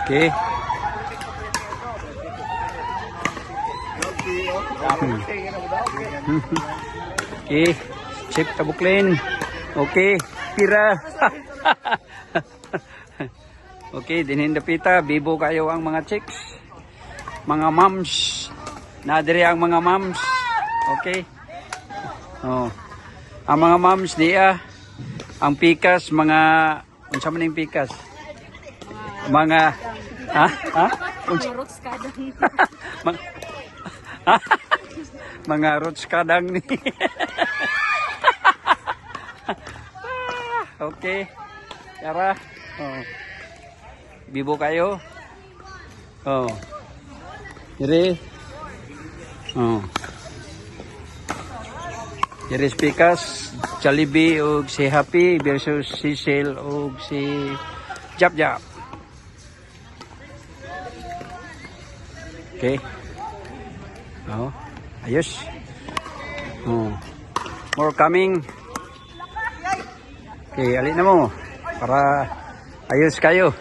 Okay. Okay. Chip tabuklin. Okay. Pira. Okay. Dinhin dapita. Bibo kayo ang mga chicks. Mga moms. Nadiri ang mga moms. Okay. Oh. Ang mga moms diya. Ang pikas. Mga... Unsa man yung pikas? Mga... Ha? Ha? Mga roots kadang. Mga roots kadang ni. Okay. Tara. Oh. Bibo kayo. Oh. Diri. Oh. Diri pikas. Jollibee ug si Happy versus si Cecil ug si Jap Jap. Okay. Oh, ayos. Oh. More coming. Okay, alin na mo para ayos kayo.